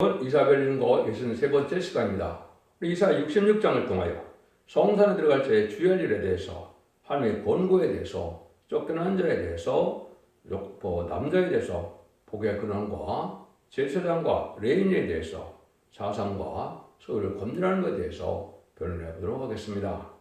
이사별인고 63번째 시간입니다. 우리 이사 66장을 통하여 성산에 들어갈 때의 주할 일에 대해서, 하나님의 권고에 대해서, 쫓겨난 자에 대해서, 남자에 대해서, 복의 근원과 제사장과 레인에 대해서, 사상과 소유를 건드리는 것에 대해서 변론해 보도록 하겠습니다.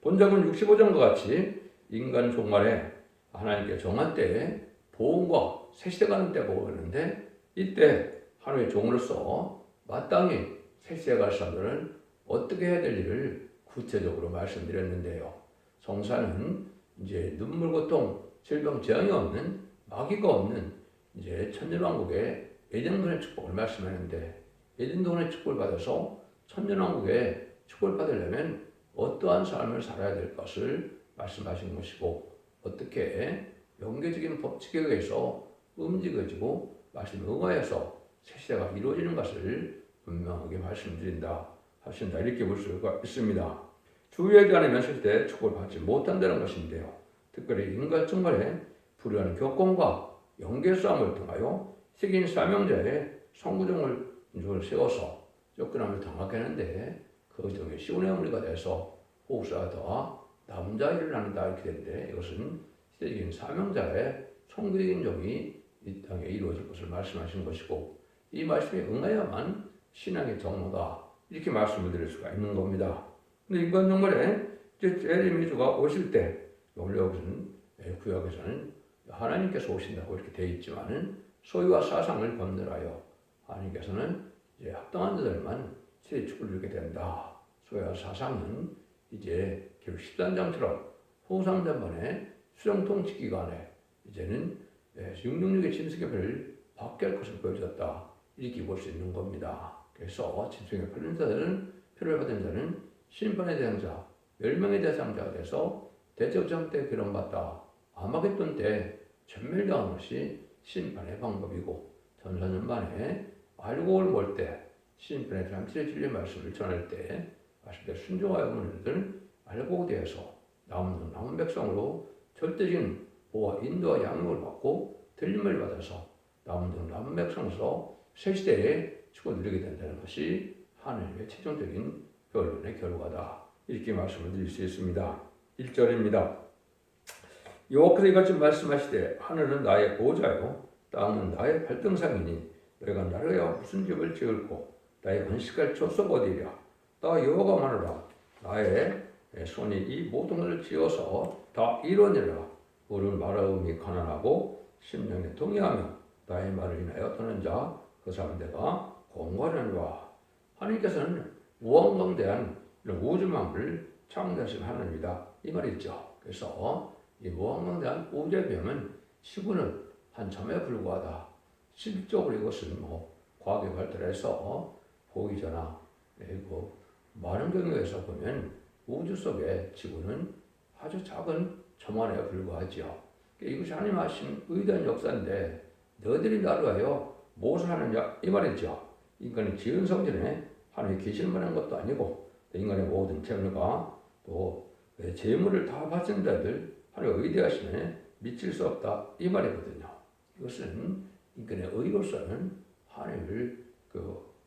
본장은 65장과 같이 인간 종말에 하나님께 정한 때에 보응과 새시대가 하는 때 보고 있는데, 이때 하나님의 종으로서 마땅히 새시대 갈 사람들은 어떻게 해야 될 일을 구체적으로 말씀드렸는데요. 성사는 이제 눈물, 고통, 질병, 재앙이 없는, 마귀가 없는 이제 천년왕국의 에덴동의 축복을 말씀하는데, 에덴동의 축복을 받아서 천년왕국의 축복을 받으려면 어떠한 삶을 살아야 될 것을 말씀하신 것이고, 어떻게 영계적인 법칙에 의해서 움직여지고 말씀에 응하여서 새시대가 이루어지는 것을 분명하게 말씀드린다 하신다, 이렇게 볼 수가 있습니다. 주의하지 않으면 새시대 축복을 받지 못한다는 것인데요. 특별히 인간 정말에 불의한 교권과 영계 싸움을 통하여 세계인 사명자의 성구종을 세워서 쫓겨남을 당하게 하는데, 그 중에 시온의 어머니가 돼서 호흡사가 더 남자 일을 한다, 이렇게 되는데, 이것은 시대적인 사명자의 성구적인 종이 이 땅에 이루어질 것을 말씀하신 것이고, 이 말씀에 응하야만 신앙의 정로다, 이렇게 말씀을 드릴 수가 있는 겁니다. 근데 인간 정말에 에리미주가 오실 때, 여기서는 구약에서는 하나님께서 오신다고 이렇게 되어 있지만은 소유와 사상을 건드려요. 하나님께서는 이제 합당한 자들만 세대 축복을 이루게 된다. 소유와 사상은 이제 결국 13장처럼 후상전반에 수령통치 기간에 이제는 666의 침승협회를 받게 할 것을 보여줬다, 이렇게 볼 수 있는 겁니다. 그래서 침승협회 받은 자들은, 표를 받은 자는 심판의 대상자, 멸망의 대상자가 돼서 대적전 때 괴로움받다, 아마겟돈 때 전멸당한 것이 심판의 방법이고, 전사년반에 알곡을 몰 때 심판의 잠실의 진리의 말씀을 전할 때 순종하여 오는 자들 알곡되어서 남은 백성으로 절대적인 보호와 인도와 양육을 받고 들림을 받아서 남은 백성으로서 새시대에 축복을 누리게 된다는 것이 하나님의 최종적인 변론의 결과다, 이렇게 말씀을 드릴 수 있습니다. 1절입니다. 여호와께서 이같이 말씀하시되, 하늘은 나의 보호자요 땅은 나의 발등상이니 너희가 나를 위하여 무슨 집을 지을고 나의 건식할 초소가 어디랴. 나 여호와가 말하라. 나의 손이 이 모든 것을 지어서 다 이루니라. 우리는 말하음이 가난하고 심령에 동의하며 나의 말을 인하여 떠는 자, 그 사람 내가 공고하려니와. 하나님께서는 무한강대한 우주만물을 창조하신 하나님이다, 이 말이죠. 그래서 이 무한강대한 우주의 비용은 지구는 한 점에 불과하다. 실질적으로 이것은 과학이 발달해서 보이잖아. 그리고 많은 경우에서 보면 우주 속에 지구는 아주 작은 점 안에 불과하지요. 이것이 하나님 하신 위대한 역사인데, 너희들이 나를 위하여 무엇을 하느냐, 이 말이죠. 인간이 지은 성전에 하나님이 계실 만한 것도 아니고, 인간의 모든 재물과 또 재물을 다 바친 자들 하나님의 위대하심에 미칠 수 없다, 이 말이거든요. 이것은 인간의 의로서는 하나님을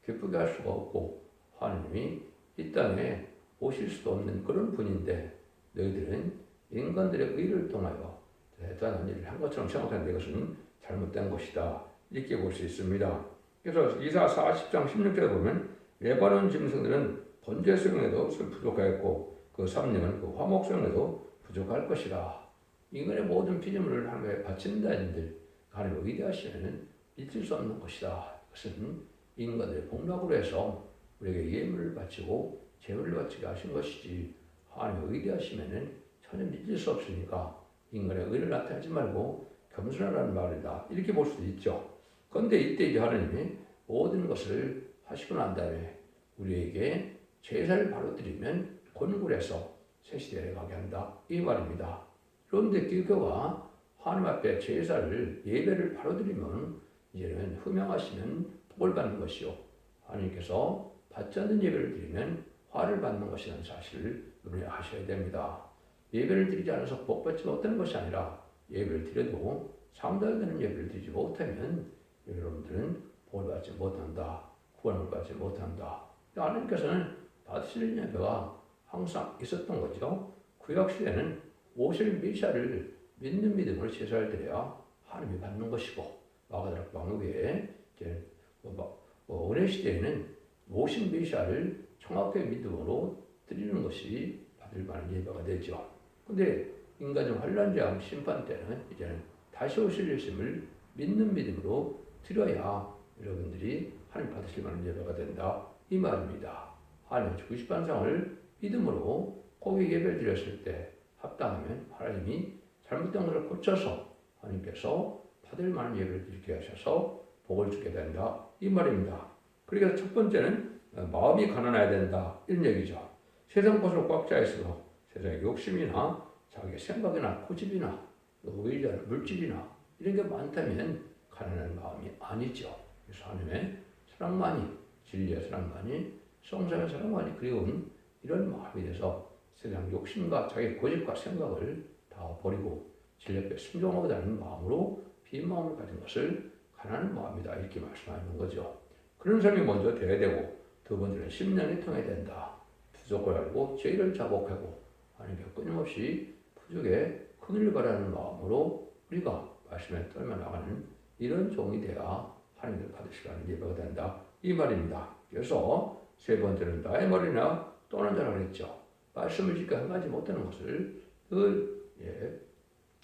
기쁘게 할 수가 없고, 하나님이 이 땅에 오실 수도 없는 그런 분인데, 너희들은 인간들의 의를 통하여 대단한 일을 한 것처럼 생각하는데 이것은 잘못된 것이다, 이렇게 볼 수 있습니다. 그래서 이사 40장 16절에 보면, 레바논 짐승들은 번제 수령에도 부족하였고 그 삼림은 그 화목 수령에도 부족할 것이다. 인간의 모든 피조물을 하나님께 바친다 인들, 하나님의 위대하시면 잊을 수 없는 것이다. 그것은 인간들의 복락으로 해서 우리에게 예물을 바치고 제물을 바치게 하신 것이지, 하나님의 위대하시면 전혀 믿을 수 없으니까 인간의 의를 나타내지 말고 겸손하라는 말이다, 이렇게 볼 수도 있죠. 그런데 이때 이제 하나님이 모든 것을 하시고 난 다음에 우리에게 제사를 바로 드리면 곤굴해서 새시대에 가게 한다, 이 말입니다. 그런데 기교가 하나님 앞에 제사를, 예배를 바로 드리면 이제는 흠양하시면 복을 받는 것이요, 하나님께서 받지 않는 예배를 드리면 화를 받는 것이라는 사실을 눈에 하셔야 됩니다. 예배를 드리지 않아서 복 받지 못하는 것이 아니라, 예배를 드려도 상달되는 예배를 드리지 못하면 여러분들은 복을 받지 못한다. 구원을 받지 못한다. 하나님께서는 받으실 예배가 항상 있었던 거죠. 구약 시대는 오실 메시아를 믿는 믿음으로 제사를 드려야 하나님이 받는 것이고, 마가다락 왕후에 이제 은혜 시대에는 오신 메시아를 정확하게 믿음으로 드리는 것이 받을 만한 예배가 되죠. 근데 인간의 환란제한 심판 때는 이제는 다시 오실 예수님을 믿는 믿음으로 드려야 여러분들이 하나님 받으실 만한 예배가 된다, 이 말입니다. 하나님 주시는 반상을 믿음으로 고기 예배를 드렸을 때 합당하면 하나님이 잘못된 것을 고쳐서 하나님께서 받을 만한 예배를 드리게 하셔서 복을 주게 된다, 이 말입니다. 그러니까 첫 번째는 마음이 가난해야 된다, 이런 얘기죠. 세상 것으로 꽉 차 있어서 세상의 욕심이나 자기 생각이나 고집이나 의리나 물질이나 이런 게 많다면 가난한 마음이 아니죠. 그래서 하나님의 사랑만이, 진리의 사랑만이, 성삼의 사랑만이 그리운 이런 마음이 돼서 세상 욕심과 자기 고집과 생각을 다 버리고 진리 앞에 순종하고자 하는 마음으로 빈 마음을 가진 것을 가난한 마음이다, 이렇게 말씀하는 거죠. 그런 사람이 먼저 되어야 되고, 두 번째는 심령이 통해야 된다. 부족을 알고 죄를 자복하고 하나님께 끊임없이 부족에 큰일 바라는 마음으로 우리가 말씀에 떨며 나가는 이런 종이 되어야 하나님을 받으시라는 예배가 된다, 이 말입니다. 그래서 세 번째는 나의 머리나 떠난 자라 그랬죠. 말씀을 지켜 행하지 못하는 것을 늘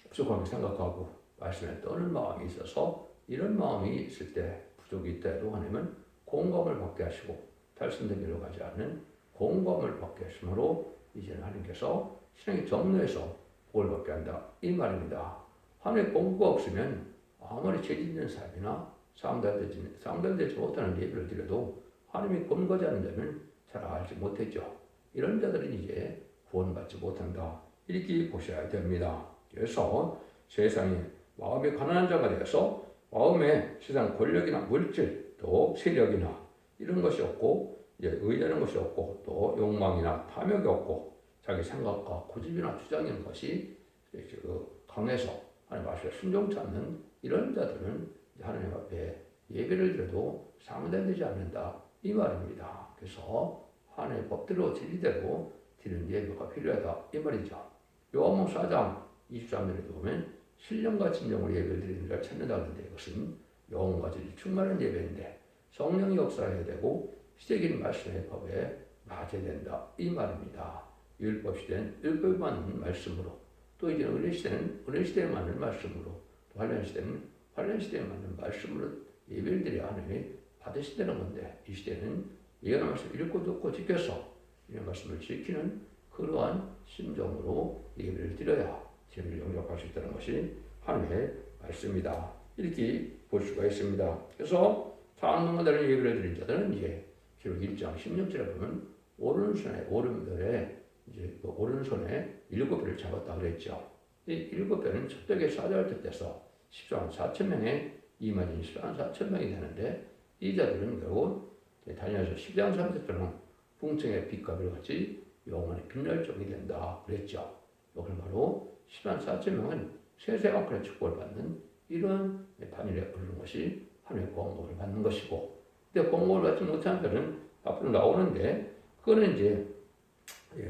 부족하게 생각하고 말씀에 떠는 마음이 있어서, 이런 마음이 있을 때 부족이 있다 해도 하나님은 공감을 받게 하시고 달성되기로 가지 않는 공감을 받게 하심으로 이제는 하나님께서 신앙의 정로에서 복을 받게 한다, 이 말입니다. 하나님의 공부가 없으면 아무리 죄 짓는 사람이나 상달되지 못하는 예배를 드려도 하나님이 권고하지 않는 자는 잘 알지 못했죠. 이런 자들은 이제 구원받지 못한다, 이렇게 보셔야 됩니다. 그래서 세상에 마음이 가난한 자가 되어서 마음에 세상 권력이나 물질 또 세력이나 이런 것이 없고 이제 의라는 것이 없고 또 욕망이나 탐욕이 없고 자기 생각과 고집이나 주장이 있는 것이 강해서 하나님 말씀에 순종치 않는 이런 자들은 하나님 앞에 예배를 드려도 상달되지 않는다, 이 말입니다. 그래서 하나님의 법대로 진리대로 드리는 예배가 필요하다, 이 말이죠. 요한복음 4장 23절에 보면 신령과 진정으로 예배를 드리는 자를 찾는다 하는데, 이것은 영혼과 질이 충만한 예배인데 성령이 역사해야 되고 시대적인 말씀의 법에 맞아야 된다, 이 말입니다. 율법 시대는 율법에 맞는 말씀으로, 또 이제 은혜 시대는 은혜 시대에 맞는 말씀으로, 또 환란 시대는 환란 시대에 맞는 말씀으로 예배를 드려야 하나님이 받으신다는 건데, 이 시대는 예언의 말씀을 읽고 듣고 지켜서 이런 말씀을 지키는 그러한 심정으로 예배를 드려야 죄를 용납할 수 있다는 것이 하나님의 말씀이다, 이렇게 볼 수가 있습니다. 그래서 장로들의 예배를 드린 자들은 이제 기록 1장 16절에 보면 오른손에 이제 오른손에 7배를 잡았다 그랬죠. 이 7배는 첩벽의 사자를 뜻해서 14만 4천 명의 이만인 14만 4천 명이 되는데, 이 자들은 결국 다니엘서 10장 3절처럼 풍성의 빛과 같이 영원히 빛날 종이 된다 그랬죠. 이걸 바로 10만 4천 명은 세세만큼의 축복을 받는 이런 다니엘에 부르는 것이 하나님의 공급을 받는 것이고, 근데 공급을 받지 못한 자들은 앞으로 나오는데, 그거는 이제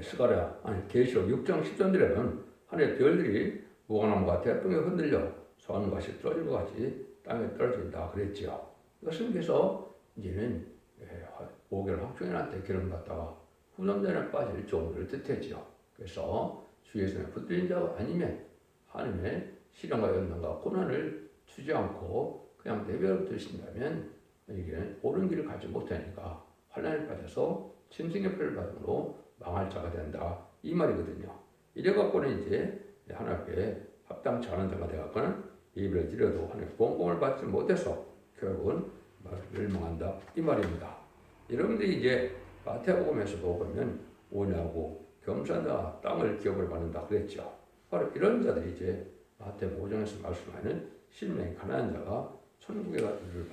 스가랴 계시록 6장 10절에는 하늘의 별들이 무화과나무가 태풍에 흔들려 소환같이 떨어질 것 같이 땅에 떨어진다 그랬죠. 이것은 그래서 이제는 5개월 황충년한테 기름 받다가 후nom전에 빠질 종들을 뜻했죠. 그래서 주 예수님의 붙들린 자가 아니면 하나님의 시련과 연단과 고난을 주지 않고 그냥 내버려 두신다면 이게 옳은 길을 가지 못하니까 환난에 빠져서 짐승의 표를 받음으로 망할 자가 된다, 이 말이거든요. 이래갖고는 이제 하나님 앞에 합당치 않은 자가 되었거나 예배를 드려도 하나님의 공공을 받지 못해서 결국은 멸망한다, 이 말입니다. 여러분들이 이제 마태복음에서 보면 오냐고 겸손자 땅을 기업을 받는다 그랬죠. 바로 이런 자들이 이제 마태복음 5장에서 말씀하는 심령이 가난한 자가 천국의 것들을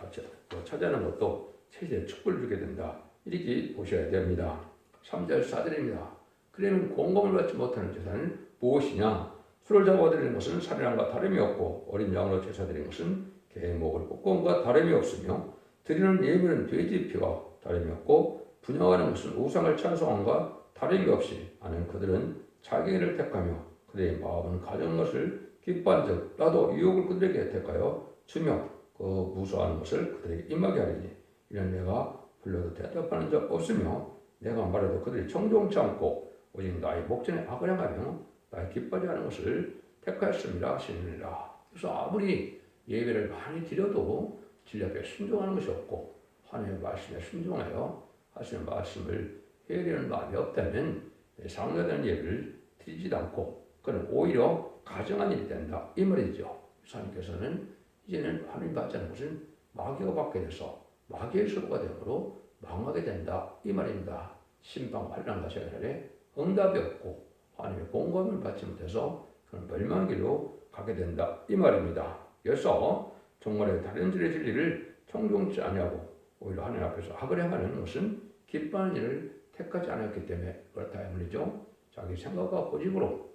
찾아내는 것도 체제에 축복을 주게 된다, 이렇게 보셔야 됩니다. 3절 4절입니다. 그러면 공공을 받지 못하는 제사는 무엇이냐? 술을 잡아드리는 것은 살인함과 다름이 없고 어린 양으로 제사드리는 것은 개 목을 볶음과 다름이 없으며 드리는 예물은 돼지 피와 다름이 없고 분양하는 것은 우상을 찬송함과 다름이 없이 하는 그들은 자기 일을 택하며 그들의 마음은 가진 것을 기뻐한즉 나도 유혹을 그들에게 택하여 주며 그 무수한 것을 그들에게 임하게 하리니 이는 내가 불러도 대답하는 적 없으며 내가 말해도 그들이 청종치 않고 오직 나의 목전에 악을 행하며 나의 기뻐하지 않은 것을 택하였습니다 하시느니라. 그래서 아무리 예배를 많이 드려도 진리 앞에 순종하는 것이 없고 하나님의 말씀에 순종하여 하시는 말씀을 헤아리는 마음이 없다면 상대되는 예배를 드리지도 않고 그는 오히려 가정한 일이 된다 이 말이죠. 하나님께서는 이제는 하나님 받지 않은 것은 마귀가 받게 돼서 마귀의 서로가 되므로 망하게 된다 이 말입니다. 신방 환란 가시는 날에 응답이 없고 하나님의 공감을 받지 못해서 그는 멸망의 길로 가게 된다 이 말입니다. 그래서 정말의 다른 길의 진리를 청종치 아니하고 오히려 하나님 앞에서 악을 행하는 것은 기뻐하는 일을 택하지 않았기 때문에 그렇다 이 말이죠. 자기 생각과 고집으로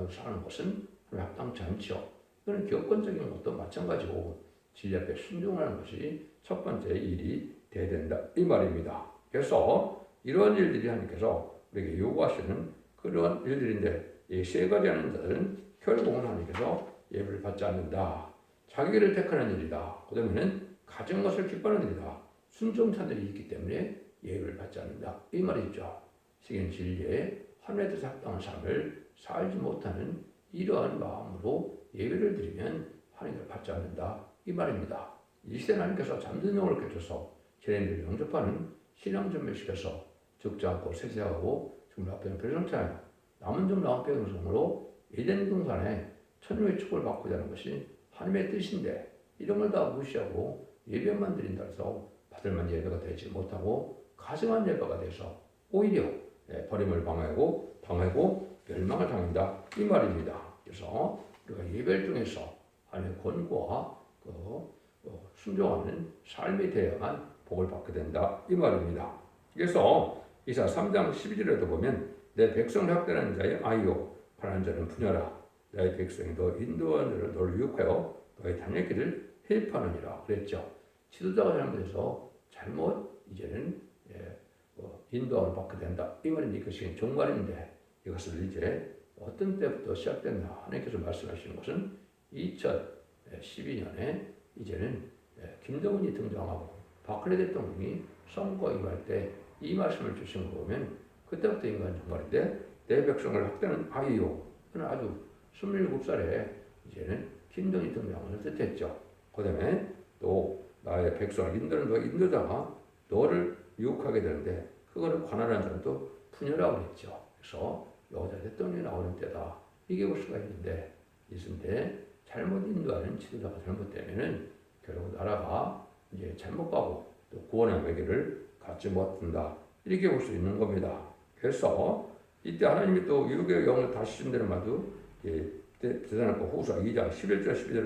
사는 것은 하나님 합당치 않죠. 이거는 객관적인 것도 마찬가지고 진리 앞에 순종하는 것이 첫 번째 일이 돼야 된다 이 말입니다. 그래서 이러한 일들이 하나님께서 우리에게 요구하시는 그러한 일들인데 이 세 가지 하는 자들은 결국은 하나님께서 예배를 받지 않는다. 자기를 택하는 일이다. 그 다음에는 가진 것을 기뻐하는 일이다. 순종자들이 있기 때문에 예배를 받지 않는다. 이 말이죠. 세계는 진리에 하나님의 뜻에 합당한 삶을 살지 못하는 이러한 마음으로 예배를 드리면 하나님을 받지 않는다. 이 말입니다. 이 시대 하나님께서 잠든 영을 켜줘서 제자들을 영접하는 신앙 전멸시켜서 죽지 않고 세세하고 지금 앞에는 별정차예요. 남은 좀 남은 백성으로 에덴 동산에 천국의 축복을 받고자 하는 것이 하나님의 뜻인데 이런 걸 다 무시하고 예배만 드린다 해서 받을 만한 예배가 되지 못하고 가증한 예배가 돼서 오히려 버림을 당하고 멸망을 당한다 이 말입니다. 그래서 우리가 예배를 통해서 하나님의 권고와 순종하는 삶이 되어야만 복을 받게 된다 이 말입니다. 그래서 이사 3장 12절에도 보면 내 백성을 학대하는 자의 아이요 바라는 자는 분야라 나의 백성이 너 인도하는 자를 너를 유혹하여 너의 다닐 길을 해입하느니라 그랬죠. 지도자가 잘못해서 잘못 이제는 인도함을 받게 된다 이 말인데 이것이 종말인데 이것을 이제 어떤 때부터 시작됐나 하나님께서 말씀하시는 것은 2012년에 이제는 김정은이 등장하고 박근혜 대통령이 선거 임할 때 이 말씀을 주신 거 보면 그때부터 인간 종말인데 내 백성을 학대하는 아이요 그는 아주 27살에 이제는 김정은이 등장을 뜻했죠. 그 다음에 또 나의 백성을 인도하는 인도자가 너를 유혹하게 되는데 그거를 관할하는 자는 또 분열하고 그랬죠. 그래서 여자 대통령이 나오는 때다. 이게 볼 수가 있는데 있는데 잘못 인도하는 지도자가 잘못되면은 결국 나라가 이제 잘못 가고 또 구원의 매개를 갖지 못한다. 이렇게 볼 수 있는 겁니다. 그래서 이때 하나님이 또 유혹의 영을 다시 준다는 말도 대단한 거 후서 2장 11절 12절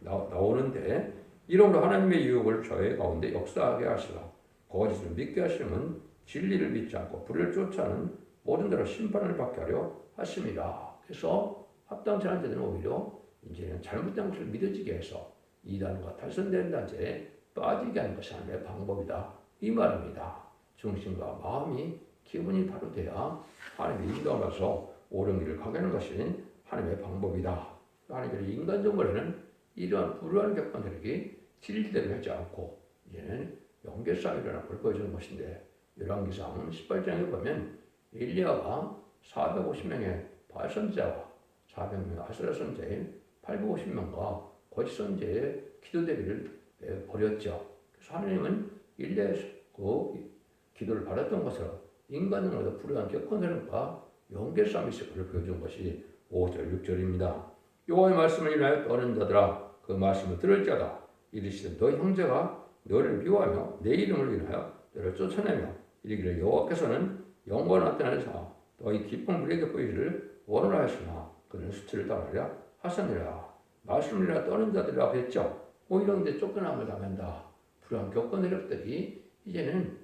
나오는데 이러므로 하나님의 유혹을 저의 가운데 역사하게 하시라. 거짓을 믿게 하시면 진리를 믿지 않고 불의를 쫓아는 모든 대로 심판을 받게 하려 하십니다. 그래서 합당치 않은 자들은 오히려 이제는 잘못된 것을 믿어지게 해서 이단과 탈선된 단체에 빠지게 하는 것이 하나님의 방법이다. 이 말입니다. 중심과 마음이 기분이 바로 돼야 하나님의 인도하면서 옳은 길을 가게 하는 것이 하나님의 방법이다. 하나님의 인간적으로는 이러한 불우한 객관들에게 진리대로 하지 않고 이제는 연결성이 일어나는 걸 보여주는 것인데 열왕기상 18장에 보면 엘리야가 450명의 바알 선지자와 400명의 아세라 선지자인 850명과 거짓 선지자의 기도 대비를 벌였죠. 그래서 하나님은 엘리야의 그 기도를 받았던 것을 인간으로도 불우한 격언들과 연결성이 있을 것을 보여준 것이 5절 6절입니다. 여호와의 말씀을 인하여 떠는 자들아 그 말씀을 들을 자다 이르시되 너 형제가 너를 미워하며 내 이름을 인하여 너를 쫓아내며 이르기를 여호와께서는 영광을 나타내는 자 너희 기쁜 무리에게 보이기를 원하라 하시나 그는 수치를 당하리라 하셨느니라. 말씀을 인하여 떠는 자들이라고 했죠. 오히려 이제 쫓겨남을 당한다. 불우한 격언들이 이제는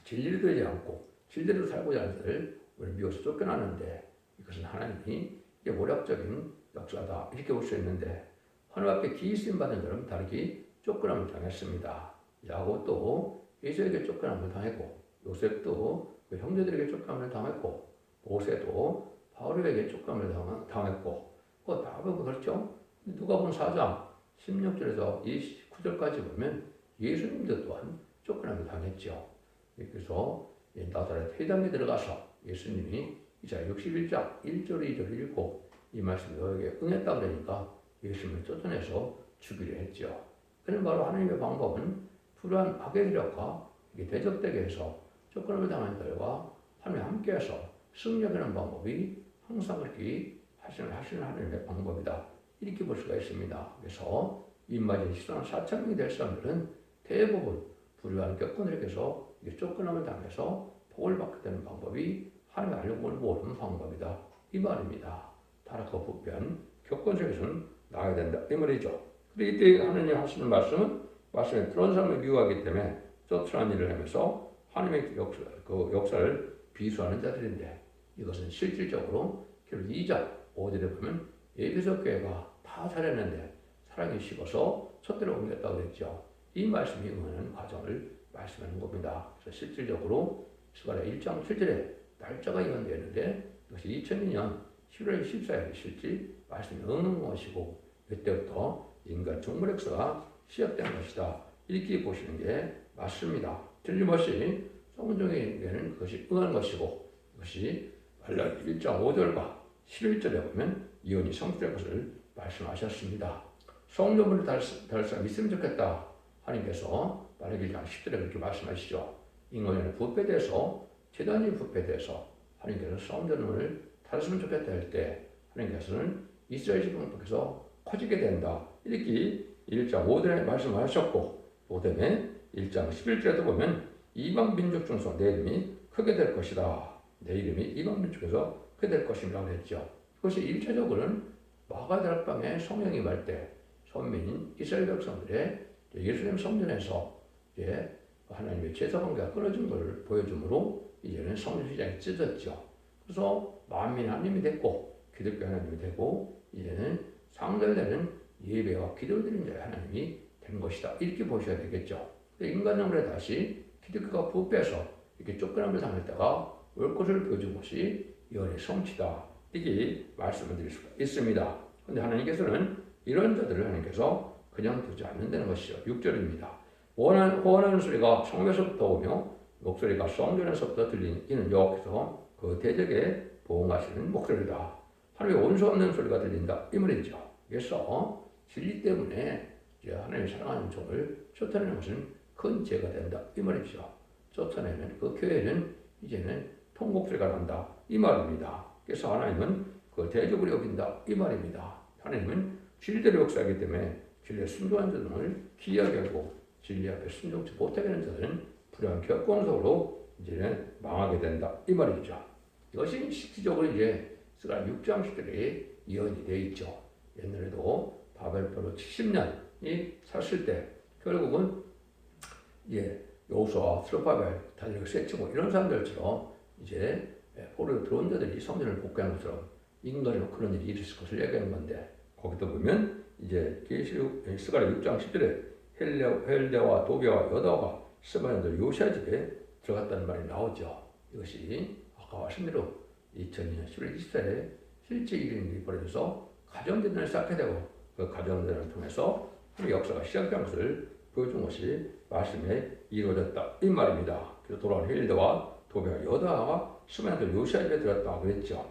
진리를 들지 않고 진리로 살고자 하는 자를 우리 미워서 쫓겨나는데 이것은 하나님이 이게 모략적인 역사다 이렇게 볼 수 있는데 하나님 앞에 기이심 받은 자는 다르게 쫓겨남을 당했습니다. 야고 또 에서에게 쫓겨남을 당했고, 요셉도 그 형제들에게 쫓겨남을 당했고, 모세도 바로에게 쫓겨남을 당했고, 다 그렇죠. 누가복음 4장 16절에서 29절까지 보면 예수님도 또한 쫓겨남을 당했죠. 그래서 나사렛 회당에 들어가서 예수님이 이사야 61장 1절 2절 읽고 이 말씀 너에게 응했다 그러니까 예수님을 쫓아내서 죽이려 했죠. 그는 바로 하나님의 방법은 불우한 악의 세력과 대적되게 해서 쫓겨남을 당한 자들과 하나님과 함께해서 승리하는 방법이 항상 그렇게 하시는 하나님의 방법이다. 이렇게 볼 수가 있습니다. 그래서 입맞이 시선한 4,000명이 될 사람들은 대부분 불우한 격분에게서 쫓겨남을 당해서 복을 받게 되는 방법이 하나님의 알고 모르는 방법이다. 이 말입니다. 타락과 부패한 격분 속에서는 나가야 된다. 이 말이죠. 그런데 이때 하나님 하시는 말씀에 들어온 사람을 미워하기 때문에 쫓아난 일을 하면서 하나님의 역사를 비수하는 자들인데 이것은 실질적으로 결국 2장 5절에 보면 에베소 교회가 다 잘했는데 사랑이 식어서 촛대로 옮겼다고 그랬죠. 이 말씀이 응하는 과정을 말씀하는 겁니다. 그래서 실질적으로 스가랴 1장 7절에 날짜가 예언되었는데 이것이 2002년 7월 14일에 실질 말씀이 응하는 것이고 이때부터 인간 종말역사가 시작된 것이다. 이렇게 보시는 게 맞습니다. 틀림없이 성경에게는 그것이 응한 것이고 이것이 말라기 1장 5절과 11절에 보면 예언이 성취될 것을 말씀하셨습니다. 성전문을 달 사람이 있으면 좋겠다. 하나님께서 말라기 1장 10절에 그렇게 말씀하시죠. 인간의 부패에 대해서 재단이 부패에 대해서 하나님께서 성전문을 달았으면 좋겠다 할 때 하나님께서는 이스라엘 지방에서 커지게 된다. 이렇게 1장 5절에 말씀하셨고 그 다음에 1장 11절에도 보면 이방 민족 중에서 내 이름이 크게 될 것이다. 내 이름이 이방 민족에서 크게 될 것이라고 했죠. 그것이 1차적으로는 마가다락방에 성령이 임할 때 선민인 이스라엘 백성들의 예루살렘 성전에서 이제 하나님의 제사 관계가 끊어진 것을 보여주므로 이제는 성전 시장이 찢어졌죠. 그래서 만민 하나님이 됐고 기독교 하나님이 되고 이제는 상달되는 예배와 기도를 드리는 자의 하나님이 된 것이다. 이렇게 보셔야 되겠죠. 인간적으로 다시 기독교가 부패해서 이렇게 쫓겨남을 당할 때가 올 것을 보여준 것이 예언의 성취다. 이게 말씀을 드릴 수가 있습니다. 그런데 하나님께서는 이런 자들을 하나님께서 그냥 두지 않는다는 것이죠. 6절입니다. 호원하는 소리가 성에서부터 오며 목소리가 성전에서부터 들리는 이는 여호와께서 그 대적에 보응하시는 목소리다. 하나님의 원수 없는 소리가 들린다. 이 말이죠. 그래서 진리 때문에 이제 하나님의 사랑하는 종을 쫓아내는 것은 큰 죄가 된다. 이 말이죠. 쫓아내면 그 교회는 이제는 통곡소리가 난다. 이 말입니다. 그래서 하나님은 그 대적으로 여긴다. 이 말입니다. 하나님은 진리대로 역사하기 때문에 진리에 순종한 자들을 기이하게 하고 진리 앞에 순종치 못하게 하는 자들은 불행한 격권 속으로 이제는 망하게 된다. 이 말이죠. 이것이 실질적으로 이제 스가랴 6장 10절에 예언이 되어 있죠. 옛날에도 바벨포로 70년이 샀을 때 결국은 여호수아와 스룹바벨 다니엘을 세치고 이런 사람들처럼 이제 포로로 들어온 자들이 성전을 복귀하는 것처럼 인간으로 그런 일이 있을 것을 얘기하는 건데 거기도 보면 이제 스가랴 6장 10절에 헬레와 도비와 여다가 스바인들 요시아 집에 들어갔다는 말이 나오죠. 이것이 아까 말씀대로 2002년 10월 24일에 실제 일이 벌어져서 가정대전을 쌓게 되고 그 가정대전을 통해서 역사가 시작된 것을 보여준 것이 말씀에 이루어졌다. 이 말입니다. 그래서 돌아온 헬레와 도비와 여다가 스바인들 요시아 집에 들어갔다고 그랬죠.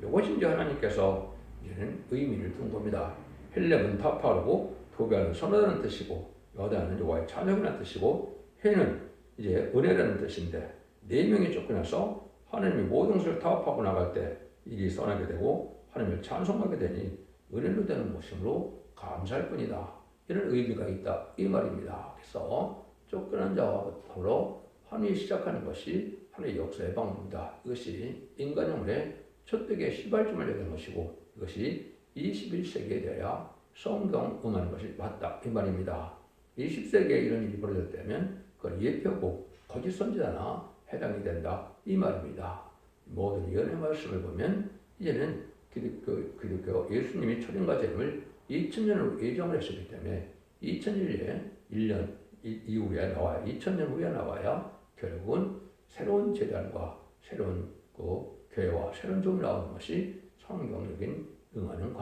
이것이 이제 하나님께서 이제는 의미를 둔 겁니다. 헬레는 타파르고 도비아는 선하다는 뜻이고 여다는 여호와의 자녀라는 뜻이고 해는 이제 은혜라는 뜻인데 네 명이 쫓겨나서 하나님이 모든 것을 타협하고 나갈 때 일이 선하게 되고 하나님을 찬송하게 되니 은혜로 되는 모습으로 감사할 뿐이다. 이런 의미가 있다. 이 말입니다. 그래서 쫓겨난 자와 더불어 하나님이 시작하는 것이 하나님의 역사의 방법이다. 이것이 인간용의 첫대기의 시발점을 여기는 것이고 이것이 21세기에 대하여 성경 응하는 것이 맞다. 이 말입니다. 20세기에 이런 일이 벌어졌다면 그걸 예표고 거짓 선지자나 해당이 된다. 이 말입니다. 모든 예언의 말씀을 보면 이제는 기독교 예수님이 초림과 재림을 2000년으로 예정을 했었기 때문에 2001년에 1년 이후에 나와야 2000년 후에 나와야 결국은 새로운 재단과 새로운 그 교회와 새로운 종이 나오는 것이 성경적인 응하는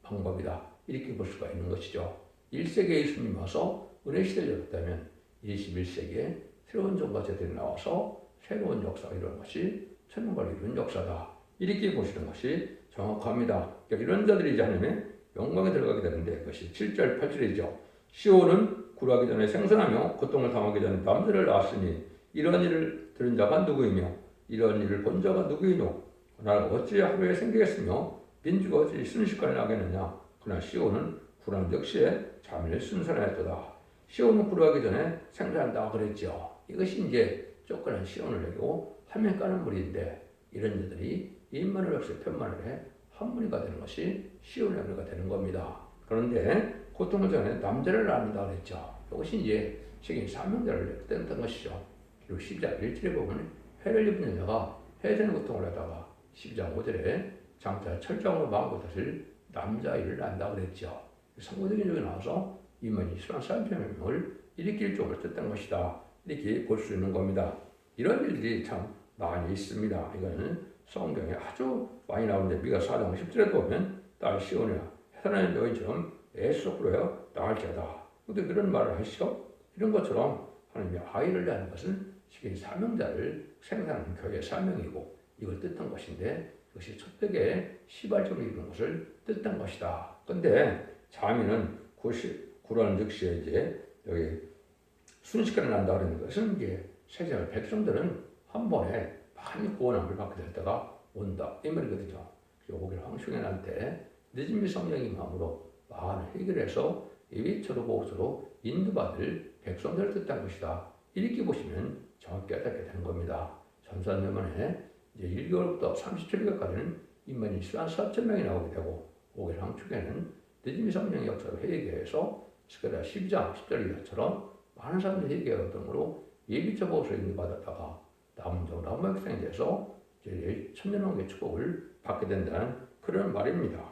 방법이다. 이렇게 볼 수가 있는 것이죠. 1세기에 예수님이 와서 은혜 시대를 열었다면 21세기에 새로운 종과 제들이 나와서 새로운 역사가 이루는 것이 천년을 이루는 역사다. 이렇게 보시는 것이 정확합니다. 그러니까 이런 자들이 이제 하나님의 영광에 들어가게 되는데 그것이 7절 8절이죠. 시온은 굴하기 전에 생선하며 고통을 당하기 전에 남자를 낳았으니 이런 일을 들은 자가 누구이며 이런 일을 본 자가 누구이뇨. 나를 어찌 하루에 생기겠으며 민주가 어찌 순식간에 나겠느냐. 그러나 시온은 굴하는 즉시에 자민을 순산하였도다. 시온은 굴하기 전에 생산한다 그랬죠. 이것이 이제 쫓겨난 시온을 내고 하면 까는 무리인데 이런 자들이 인만을 없이 편만을 해 한 무리가 되는 것이 시온의 무리가 되는 겁니다. 그런데 고통을 전에 남자를 낳는다 그랬죠. 이것이 이제 세계 사명자를 냈던 것이죠. 그리고 10장 1절에 보면 해를 입은 여자가 해되는 고통을 하다가 10장 5절에 장차 철장으로 마음을 다실 남자아이를 낳는다 그랬죠. 성고적인 쪽에 나와서 이만이 이스라엘 사명을 일으킬 쪽을 뜻한 것이다. 이렇게 볼 수 있는 겁니다. 이런 일들이 참 많이 있습니다. 이거는 성경에 아주 많이 나오는데 미가 4장 10절에 보면 딸 시온이야 해산하는 여인처럼 애속으로요 나을지어다. 근데 그런 말을 하시죠. 이런 것처럼 하나님이 아이를 낳는 것은 지금 사명자를 생산하는 교회의 사명이고 이걸 뜻한 것인데 그것이 첫백에 시발점을 이루는 것을 뜻한 것이다. 근데 자민은 구라는 즉시에 이제 여기 순식간에 난다 그러는 것은 이제 세상의 백성들은 한 번에 많이 구원함을 받게 될 때가 온다 이 말이거든요. 요거를 황충해 날 때 늦은미 성령의 마음으로 많은 해결해서 예비처로 보호서로 인도받을 백성들을 뜻한 것이다. 이렇게 보시면 정확히 깨닫게 되는 겁니다. 전산년만에 이제 1개월부터 37개월까지는 인만이 4,000명이 나오게 되고 5개월 황충에는 늦은미 성령의 역사로 회개해서 스가랴 12장 10절처럼 많은 사람들이 회개하는 등으로 예비처 보호서 인도받았다가 남은 백성에 대해서 이제 천년왕국의 축복을 받게 된다는 그런 말입니다.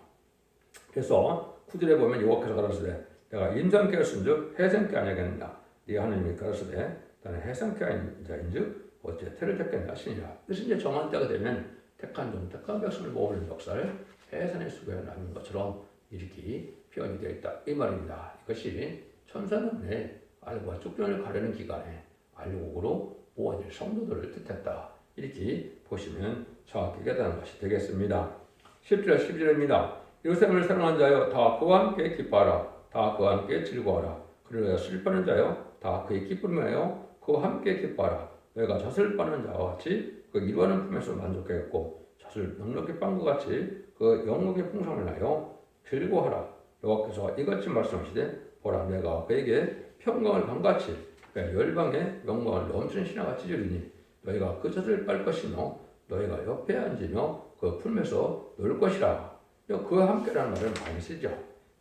그래서 9절에 보면 여호와께서 가라사대 내가 인자함께 하였은즉 해생케 아니하겠느냐. 네 하나님이 가라사대 나는 해생케 아닌 자인즉 어찌 태를 택겠냐 하시니라. 그래서 이제 정한 때가 되면 택한 종 택한 백성을 모으는 역사를 해산의 수고에 나눈 것처럼 이렇게 표현이 되어 있다 이 말입니다. 이것이 천사년의 알과 축전을 가르는 기간에 알곡으로 모아질 성도들을 뜻했다. 이렇게 보시면 정확히 깨닫는 것이 되겠습니다. 10절 11절입니다. 예루살렘을 사랑한 자여 다 그와 함께 기뻐하라. 다 그와 함께 즐거워하라. 그러나 슬퍼하는 자여 다 그의 기쁨이하여 그와 함께 기뻐하라. 너희가 젖을 빠는 자와 같이 그 이루하는 품에서 만족하였고 젖을 넉넉히 빤 것 같이 그 영광의 풍성을 하여 즐거워하라. 여호와께서 이같이 말씀하시되 보라 내가 그에게 평강을 강같이 열방의 영광을 넘치는 신하같이 주리니 너희가 그 젖을 빨 것이며 너희가 옆에 앉으며 그 품에서 놀 것이라. 그와 함께라는 말을 많이 쓰죠.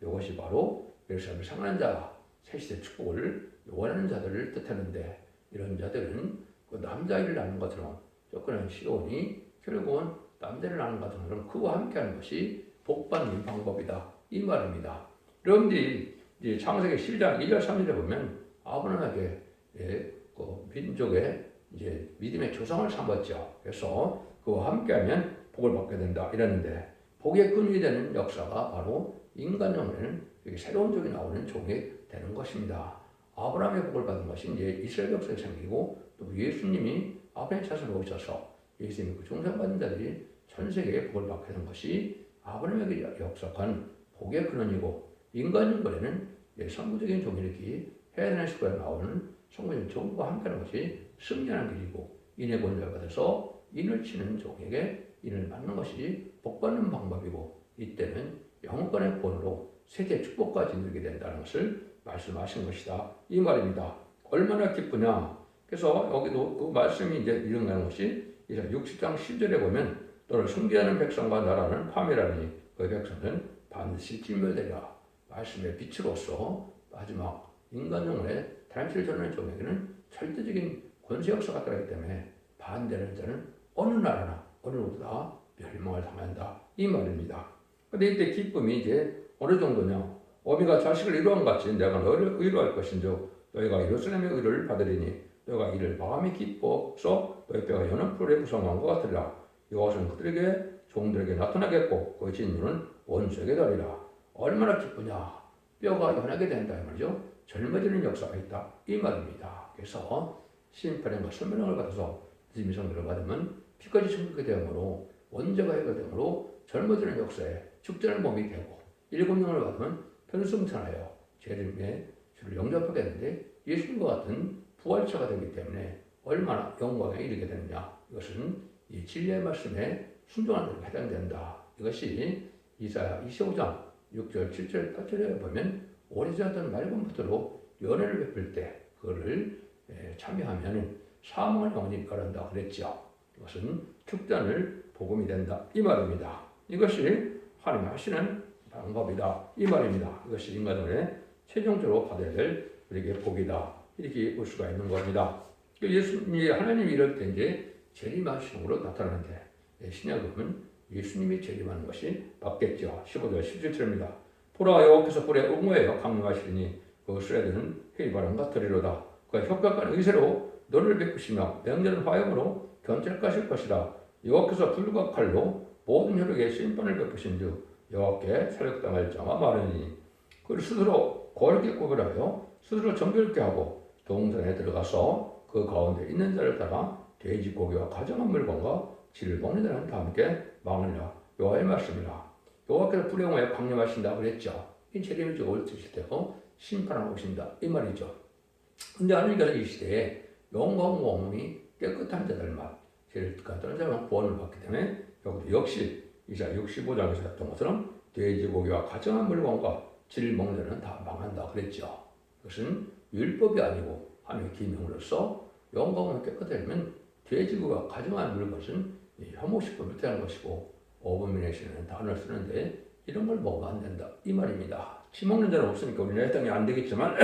이것이 바로 예루살렘을 사랑하는 자, 새시대 축복을 원하는 자들을 뜻하는데 이런 자들은 그 남자아이를 낳는 것처럼 쫓겨난 시온이 결국은 남자를 낳는 것처럼 그와 함께하는 것이 복받는 방법이다. 이 말입니다. 여러분들이 이제 창세기 12장 1절 3절에 보면 아브라함에게 그 민족의 이제 믿음의 조상을 삼았죠. 그래서 그와 함께하면 복을 받게 된다 이랬는데 복의 근원이 되는 역사가 바로 인간용에는 새로운 종이 나오는 종이 되는 것입니다. 아브라함의 복을 받은 것이 이제 이스라엘 역사에 생기고 또 예수님이 아브라함의 자손을 오셔서 예수님이 그 중생받은 자들이 전 세계에 복을 받게 된 것이 아브라함에게 역사한 복의 근원이고 인간용권에는 선구적인 종이 이렇게 해야되는 수가 나오는 성구적인 종과 함께하는 것이 승리하는 길이고 인의 권력을 받아서 인을 치는 종에게 인을 받는 것이 복받는 방법이고 이때는 영원권의 본으로 세계 축복까지 누리게 된다는 것을 말씀하신 것이다. 이 말입니다. 얼마나 기쁘냐. 그래서 여기도 그 말씀이 이제 일어나는 것이 60장 10절에 보면 너를 숨기하는 백성과 나라는 파멸하니 그 백성은 반드시 진멸되리라. 말씀의 빛으로서 마지막 인간용의 단체를 전하는 종에게는 절대적인 권세 역사가 들어가기 때문에 반대하는 자는 어느 나라나 어느 누구보다 멸망을 당한다. 이 말입니다. 근데 이때 기쁨이 이제 어느 정도냐. 어미가 자식을 이루한 같이 내가 너를 의로할 것인즉 너희가 예루살렘의 의를 받으리니 너희가 이를 마음이 기뻐서 너희 뼈가 여는 풀의 구성한 것 같으리라. 여호와는 그들에게 종들에게 나타나겠고 그 진노는 원수에게 달리라. 얼마나 기쁘냐. 뼈가 연하게 된다 이 말이죠. 젊어지는 역사가 있다 이 말입니다. 그래서 심판과 설명을 받아서 믿음의 성도를 받으면 피까지 충분하게 되므로 원죄가 해결되므로 젊어지는 역사에 축전의 몸이 되고 일곱 영을 받으면 편승천하여 죄를 주를 영접하게 되는데 예수님과 같은 부활체가 되기 때문에 얼마나 영광에 이르게 되느냐. 이것은 이 진리의 말씀에 순종하는 데 해당된다. 이것이 이사야 25장 6절 7절 8절에 보면 오래전부터 말금부터로 연회를 베풀 때 그거를 참여하면 사망을 영원히 가른다 그랬죠. 이것은 축전을 복음이 된다 이 말입니다. 이것이 하나님이 하시는 방법이다 이 말입니다. 이것이 인간의 최종적으로 받아야 될 우리에게 복이다 이렇게 볼 수가 있는 겁니다. 예수님이 하나님이 이럴 때 이제 재림하심으로 나타나는데 신약은 예수님이 재림하는 것이 맞겠죠. 15절 17절입니다. 보라 여호와께서 뿔에 옹호하여 강림하시리니 그 수레들은 회의바람과 들이로다. 그 협박한 의세로 너를 베푸시며 맹렬한 화염으로 견찰하실 것이라. 여호와께서 불과 칼로 모든 혈육에 심판을 베푸신즉 여호와께 사력당할 자가 많으니 그를 스스로 거룩히 구별하여 스스로 정결케 하고 동산에 들어가서 그 가운데 있는 자를 따라 돼지 고기와 가정한 물건과 질을 먹는 자는 다 함께 망하리라. 여호와의 말씀이라. 여호와께서 불의 영화에 강림하신다 그랬죠. 이 재림이 올 때고 심판하러 오신다 이 말이죠. 근데 하나님께서 이 시대에 영광 몸이 깨끗한 자들만 죄를 갔던 자만 구원을 받기 때문에 여기도 역시 이사 65장에서 했던 것처럼 돼지고기와 가정한 물건과 질 먹는 자는 다 망한다 그랬죠. 그것은 율법이 아니고 하나님의 기명으로서 영광을 깨끗하려면 돼지고기와 가정한 물것은 혐오식품을 뜻하는 것이고 어버미네시는 단어를 쓰는데 이런 걸 먹으면 안 된다 이 말입니다. 치 먹는 자는 없으니까 우리는 해당이 안 되겠지만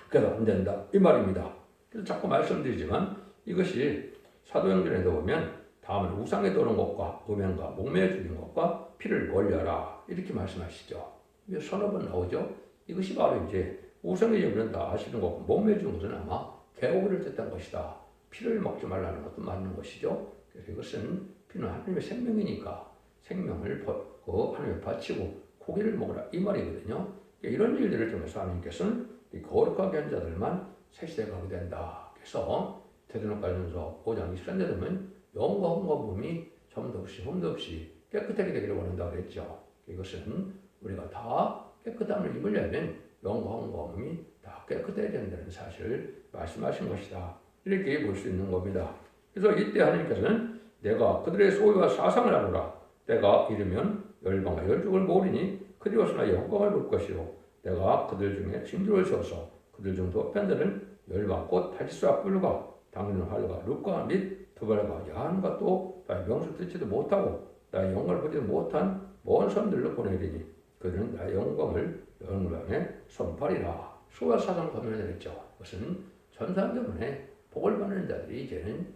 그래도 안 된다 이 말입니다. 그래서 자꾸 말씀드리지만 이것이 사도행전에도 보면 다음은 우상에 도는 것과 음행과 목매어 죽인 것과 피를 멀리하라 이렇게 말씀하시죠. 이게 서너 번 나오죠. 이것이 바로 이제 우상에 예물다 아시는 것과 목매어 죽은 것은 아마 개오기를 뜻한 것이다. 피를 먹지 말라는 것도 맞는 것이죠. 그래서 이것은 피는 하나님의 생명이니까 생명을 하나님에 바치고 고기를 먹으라 이 말이거든요. 이런 일들을 통해서 하나님께서는 거룩하게 한 자들만 새 시대에 가게 된다. 그래서 데살로니가전서 5장 23절에 보면 영과 흠과 점도 없이 흠도 없이 깨끗하게 되기를 원한다 그랬죠. 이것은 우리가 다 깨끗함을 입으려면 영과 흠과 다 깨끗해야 된다는 사실을 말씀하신 것이다. 이렇게 볼 수 있는 겁니다. 그래서 이때 하나님께서는 내가 그들의 소유와 사상을 알아라. 때가 이르면 열방과 열족을 모으리니 그들이 와서 나의 영광을 볼 것이요 내가 그들 중에 징조를 세워서 그들 중 도편들은 열방 곧 타지스와 뿔과 당근은 활과 룩과 및 두발과 야한과 또 나의 명수를 듣지도 못하고 나의 영광을 보지도 못한 먼 섬들로 보내리니 그들은 나의 영광을 영광에 선팔이라. 소유와 사상을 거면했죠. 그것은 전산대문에 복을 받는 자들이 이제는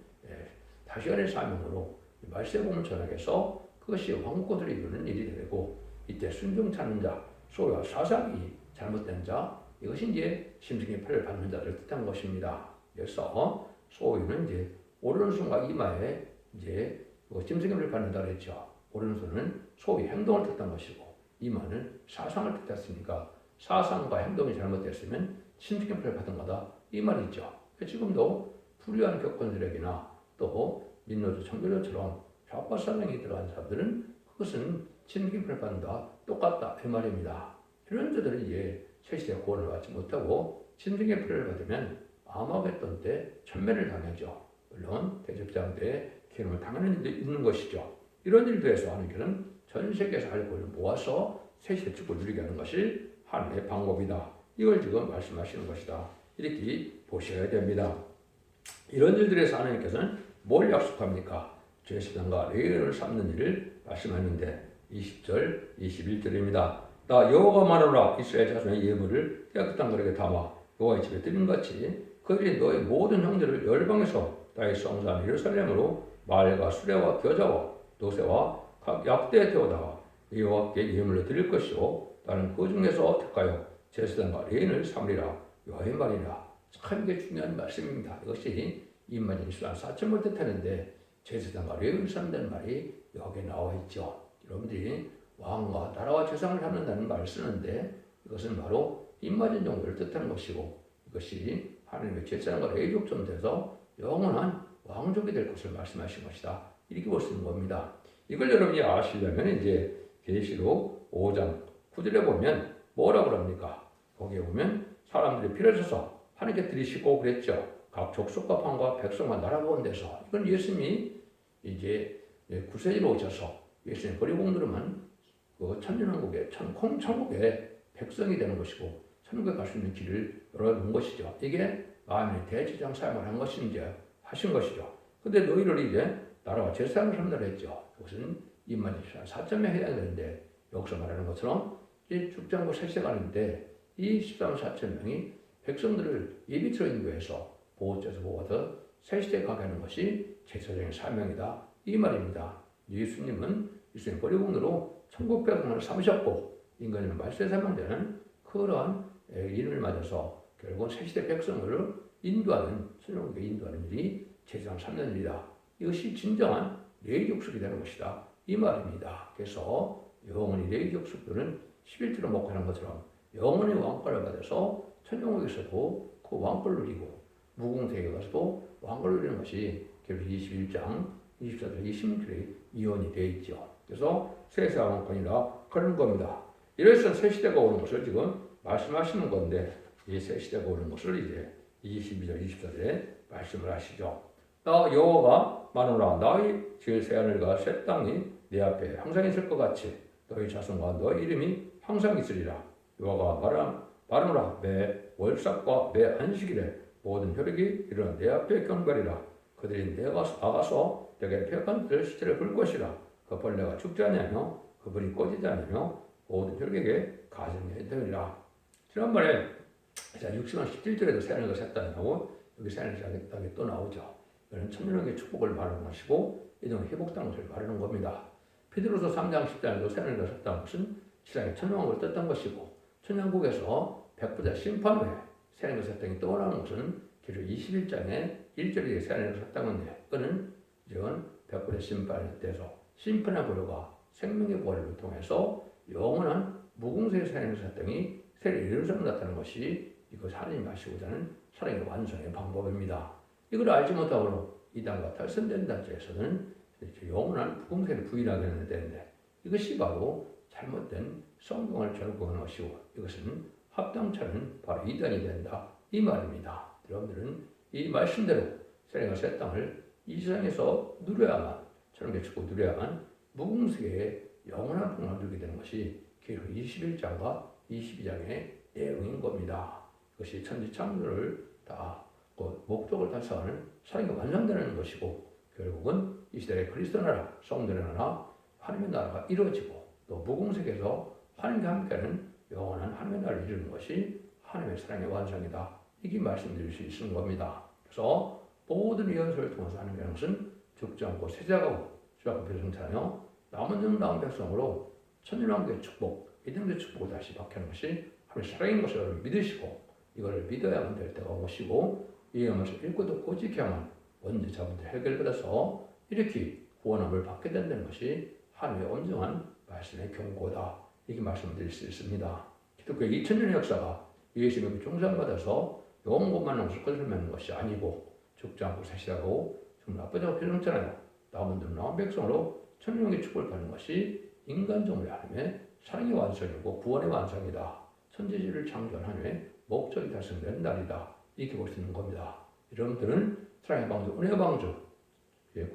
다시간의 사명으로 말세복음을 전하게해서 그것이 왕국들이 이루는 일이 되고 이때 순종 찾는 자, 소유와 사상이 잘못된 자, 이것이 이제 심승의 패를 받는 자를 뜻한 것입니다. 그래서 소유는 이제 오른손과 이마에 이제 심승의 패를 받는다 그랬죠. 오른손은 소유 행동을 뜻한 것이고 이마는 사상을 뜻했으니까 사상과 행동이 잘못됐으면 심승의 패를 받은 거다 이 말이죠. 지금도 불의한 격건들에게나 또 민노조 청교도처럼 좌파 사상이 들어간 사람들은 그것은 침묵을 받는다 똑같다 이 말입니다. 이런 자들은 이제 새시대 구원을 받지 못하고 침묵의 피를 받으면 아마겟돈 때 전멸을 당하죠. 물론 대접장 때 기름을 당하는 일도 있는 것이죠. 이런 일도 해서 하나님께서는 전 세계에서 알고를 모아서 새시대 축복을 누리게 하는 것이 하나님의 방법이다. 이걸 지금 말씀하시는 것이다. 이렇게 보셔야 됩니다. 이런 일들에서 하나님께서는 뭘 약속합니까? 죄수단과 레위인을 삼는 일을 말씀하는데 20절, 21절입니다. 나 여호와가 말하노라 이스라엘 자손의 예물을 깨끗한 그릇에 담아 여호와의 집에 드림같이 그들이 너의 모든 형제를 열방에서 나의 성산 예루살렘으로 말과 수레와 겨자와 노새와 각 약대에 태워다가 여호와께 예물을 드릴 것이요 나는 그 중에서 택하여 제사장과 레위인을 삼으리라 여호와의 말이라. 참 이게 중요한 말씀입니다. 이것이 임마진 수란 4천을 뜻하는데 제사장과 레위를 삼는 말이 여기에 나와 있죠. 여러분들이 왕과 나라와 재상을 삼는다는 말을 쓰는데 이것은 바로 임마진 종교를 뜻하는 것이고 이것이 하나님의 제사장과 레위 족속이 돼서 영원한 왕족이 될 것을 말씀하신 것이다. 이렇게 볼 수 있는 겁니다. 이걸 여러분이 아시려면 이제 계시록 5장 9절에 보면 뭐라고 합니까? 거기에 보면 사람들이 피를 써서 하나님께 드리시고 그랬죠. 각 족속과 방과 백성과 나라 가운데서 이건 예수님이 이제 구세주로 오셔서 예수님 버리고 들으면 그 천년왕국의 천국의 백성이 되는 것이고 천국에 갈 수 있는 길을 열어놓은 것이죠. 이게 마음의 대제사장 사역을 한 것인지 하신 것이죠. 근데 너희를 이제 나라와 제사장을 삼는다 했죠. 이것은 임마진 4.0에 해당되는데 여기서 말하는 것처럼 이 죽장고 세시대 가는데 이 13만 4천 명이 백성들을 예비처로 인도해서 보호자에서 보호하듯 세시대에 가게 하는 것이 제사장의 사명이다. 이 말입니다. 예수님은 예수님 버리공으로 천국 백성을 삼으셨고 인간은 말세에 사명되는 그러한 이름을 맞아서 결국은 세시대 백성을 인도하는 천국에 인도하는 일이 제사장 삼는 일이다. 이것이 진정한 레위 족속이 되는 것이다. 이 말입니다. 그래서 영원히 레위 족속들은 11조로 먹고 하는 것처럼 영원히 왕권을 받아서 천국에서도 그 왕권을 누리고 무궁세에 가서도 왕권을 누리는 것이 결국 21장 24절 26절에 이언이 되어 있죠. 그래서 세상 왕권이라 그런 겁니다. 이래서 새 시대가 오는 것을 지금 말씀하시는 건데 이 새 시대가 오는 것을 이제 22절 24절에 말씀을 하시죠. 나 여호와가 마누라 너희 지을 새 하늘과 새 땅이 내 앞에 항상 있을 것 같이 너희 자손과 너희 이름이 항상 있으리라. 여호와가 마누라 매 월삭과 매 안식일에 모든 혈육이 일어나 내 앞에 경배리라. 그들이 내가 나가서 내게 폐역한 그들 시체를 볼 것이라. 그 벌레가 죽지 아니하며 그 불이 꺼지지 않으며 모든 혈육에게 가증이 되리라. 지난번에 60만 17절에도 새하늘과 새 땅이 나오고 여기 새하늘과 새 땅이 또 나오죠. 이는 천년왕국의 축복을 말하는 것이고 이는 회복당한 것을 말하는 겁니다. 베드로서 3장 10장에도 새하늘과 새 땅은 신랑의 천년왕국을 뜻한 것이고 천년왕국에서 백부자 심판 후에 새하늘과 새 땅이 떠나는 것은 계시록 21장에 1절에 새하늘과 새 땅인데 그는 이건 백부자 심판에 대해서 심판의 보혈과 생명의 보혈을 통해서 영원한 무궁세의 새하늘과 새 땅이 새를 예루살렘 나타나는 것이 이것 하나님이 하시고자 하는 사랑의 완성의 방법입니다. 이걸 알지 못하고 이단과 탈선된 단체에서는 영원한 무궁세를 부인하게 되는데 이것이 바로 잘못된 성경을 절거하는 것이고 이것은 합당치 않은 바로 이단이 된다. 이 말입니다. 여러분들은 이 말씀대로 새하늘과 새 땅을 이 세상에서 누려야만 저런 축복 누려야만 무궁세의 영원한 평안을 누리게 되는 것이 계시록 21장과 22장의 내용인 겁니다. 그것이 천지 창조를 다 목적을 달성하는 사랑이 완성되는 것이고 결국은 이 시대의 그리스도 나라, 성도의 나라, 하나님의 나라가 이루어지고 또 무궁세계에서 하나님과 함께하는 영원한 하나님의 나라를 이루는 것이 하나님의 사랑의 완성이다. 이게 말씀드릴 수 있는 겁니다. 그래서 모든 예언서를 통해서 하는 것은 죽지 않고 세자가고 주하고 배성자며 남은 백성으로 천년왕국의 축복, 이등의 축복을 다시 받게 것이 하나님의 사랑인 것을 믿으시고 이걸 믿어야만 될 때가 오시고 이 영역을 읽고 듣고 지켜야만 언제 자부터 해결받아서 이렇게 구원함을 받게 된다는 것이 하나님의 온전한 말씀의 경고다. 이렇게 말씀드릴 수 있습니다. 기독교의 2000년의 역사가 예수님에게 중상받아서 영원 것만으로 설명하는 것이 아니고 죽지 않고 사시하고 정말 아버지가 필요했잖아요. 남은 백성으로 천년의 축복을 받는 것이 인간적으로 하나님의 사랑의 완성이고 구원의 완성이다. 천지지를 창조한 하나님의 목적이 달성되는 날이다. 이렇게 볼 수 있는 겁니다. 여러분들은 사랑의 방주, 은혜의 방주,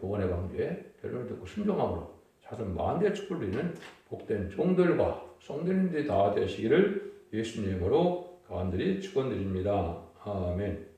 구원의 방주에 결론을 듣고 순종함으로 자손 만대의 축복을 누리는 복된 종들과 성도님들이 다 되시기를 예수님으로 간절히 축원드립니다. 아멘.